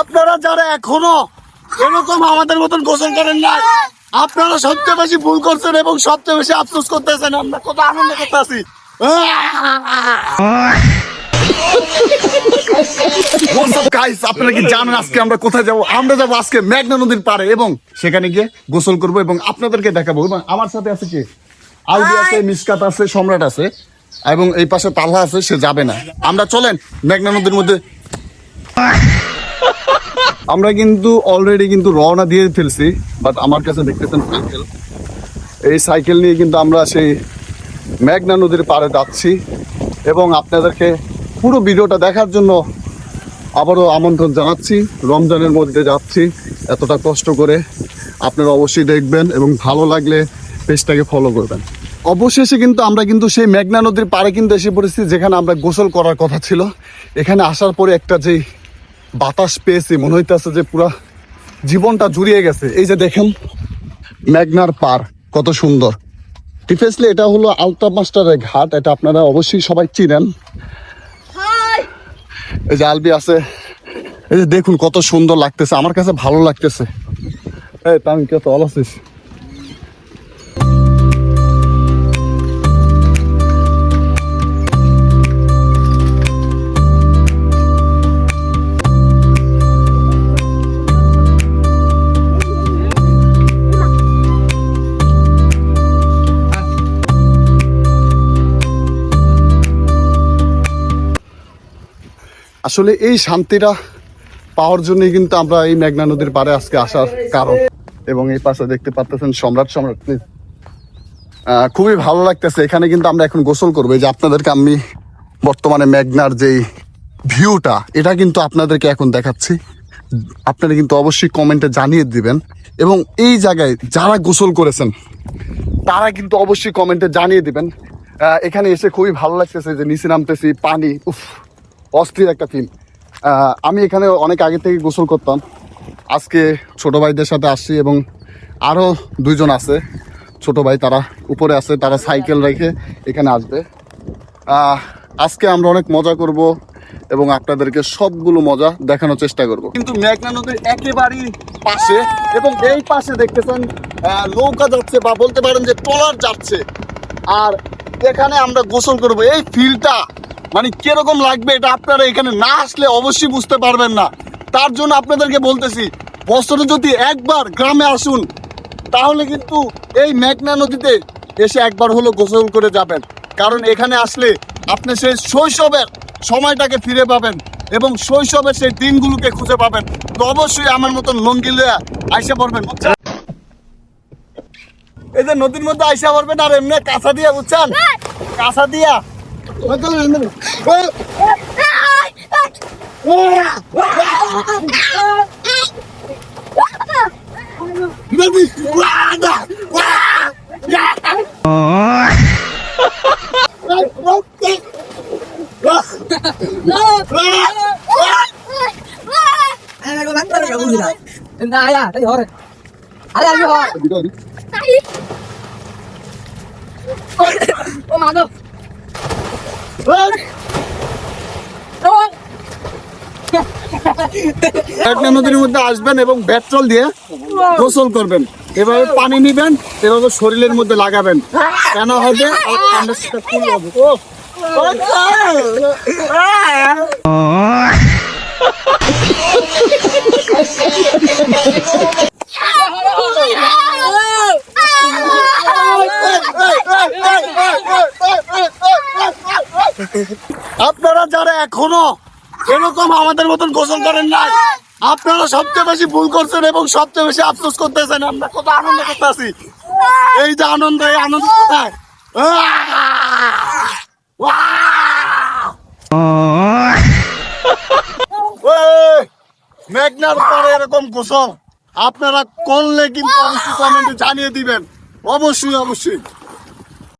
আপনারা যারা এখনো এরকম আমাদের মতন গোসল করেন না, আপনারা সবচেয়ে বেশি ভুল করছেন এবং সবচেয়ে বেশি আফসোস করতেছেন। আমরা কত আনন্দ করতে আছি। আপনারা কি জানেন আজকে আমরা কোথায় যাবো? আমরা যাবো আজকে মেঘনা নদীর পাড়ে এবং সেখানে গিয়ে গোসল করবো এবং আপনাদেরকে দেখাবো। এবং আমার সাথে আছে কি, আলবি আছে, মিসকাত আছে, সম্রাট আছে এবং এই পাশে তালহা আছে, সে যাবে না। আমরা চলেন মেঘনা নদীর মধ্যে। আমরা কিন্তু অলরেডি কিন্তু রওনা দিয়ে ফেলছি, বাট আমার কাছে দেখতেছেন সাইকেল। এই সাইকেল নিয়ে কিন্তু আমরা সেই মেঘনা নদীর পাড়ে যাচ্ছি এবং আপনাদেরকে পুরো ভিডিওটা দেখার জন্য আবারও আমন্ত্রণ জানাচ্ছি। রমজানের মধ্যে যাচ্ছি, এতটা কষ্ট করে আপনারা অবশ্যই দেখবেন এবং ভালো লাগলে পেজটাকে ফলো করবেন। অবশেষে কিন্তু আমরা কিন্তু সেই মেঘনা নদীর পাড়ে কিন্তু এসে পড়েছি, যেখানে আমরা গোসল করার কথা ছিল। এখানে আসার পরে একটা যে বাতাস পেয়েছি, মনে হইতেছে যে পুরা জীবনটা জুড়িয়ে গেছে। এই যে দেখেন মেঘনার পাড় কত সুন্দর। টিফেসলি এটা হলো আলতা মাস্টারের ঘাট, এটা আপনারা অবশ্যই সবাই চিনেন। এই যে আলবি আছে, এই যে দেখুন কত সুন্দর লাগতেছে, আমার কাছে ভালো লাগতেছে। এই তামিম কে তো আছিস? আসলে এই শান্তিটা পাওয়ার জন্যই কিন্তু আমরা এই মেঘনা নদীর পাড়ে আজকে আসার কারণ। এবং এই পাশে দেখতে পাচ্ছেন সম্রাট। খুবই ভালো লাগতেছে। এখানে কিন্তু আমরা এখন গোসল করবো। এই যে আপনাদেরকে আমি বর্তমানে মেঘনার যেই ভিউটা, এটা কিন্তু আপনাদেরকে এখন দেখাচ্ছি। আপনারা কিন্তু অবশ্যই কমেন্টে জানিয়ে দিবেন এবং এই জায়গায় যারা গোসল করেছেন তারা কিন্তু অবশ্যই কমেন্টে জানিয়ে দিবেন। এখানে এসে খুবই ভালো লাগতেছে, যে নিচে নামতেছি, পানি, উফ, অস্থির একটা ফিল। আমি এখানে অনেক আগে থেকে গোসল করতাম, আজকে ছোট ভাইদের সাথে আসছি এবং আরও দুইজন আছে ছোট ভাই, তারা উপরে আছে, তারা সাইকেল রেখে এখানে আসবে। আজকে আমরা অনেক মজা করব এবং আপনাদেরকে সবগুলো মজা দেখানোর চেষ্টা করব। কিন্তু মেঘনা নদীর একেবারেই পাশে এবং এই পাশে দেখতেছেন নৌকা যাচ্ছে, বা বলতে পারেন যে ট্রলার যাচ্ছে। আর এখানে আমরা গোসল করব। এই ফিলটা মানে কিরকম লাগবে এটা আপনারা এখানে না আসলে অবশ্যই বুঝতে পারবেন না। তার জন্য আপনাদেরকে বলতেছি, বছরে যদি একবার গ্রামে আসুন তাহলে কিন্তু এই মেঘনা নদীতে এসে একবার হলো গোসল করে যাবেন। কারণ এখানে আসলে আপনি সেই শৈশবের সময়টাকে ফিরে পাবেন এবং শৈশবের সেই দিনগুলোকে খুঁজে পাবেন। তো অবশ্যই আমার মতন লঙ্গি লইয়া আইসা পড়বেন, বুঝছেন? এই যে নদীর মধ্যে আইসা পড়বেন আর এমনি কাঁচা দিয়া, বুঝছেন, কাঁচা দিয়া মেঘনা নদীর মধ্যে আসবেন এবং পেট্রোল দিয়ে গোসল করবেন। এভাবে পানি নিবেন, এভাবে শরীরের মধ্যে লাগাবেন, কেন হবে আপনারা যারা এখনো এরকম আমাদের মতন গোসল করেন না, আপনারা সবচেয়ে বেশি ভুল করছেন এবং সবচেয়ে বেশি আফসোস করতেছেন। আমরা কত আনন্দ করতে আছি। এই যে আনন্দ, এই আনন্দ কোথায়? মেঘনার পরে এরকম গোসল আপনারা করলে কিন্তু অবশ্যই কমেন্টে জানিয়ে দিবেন, অবশ্যই অবশ্যই।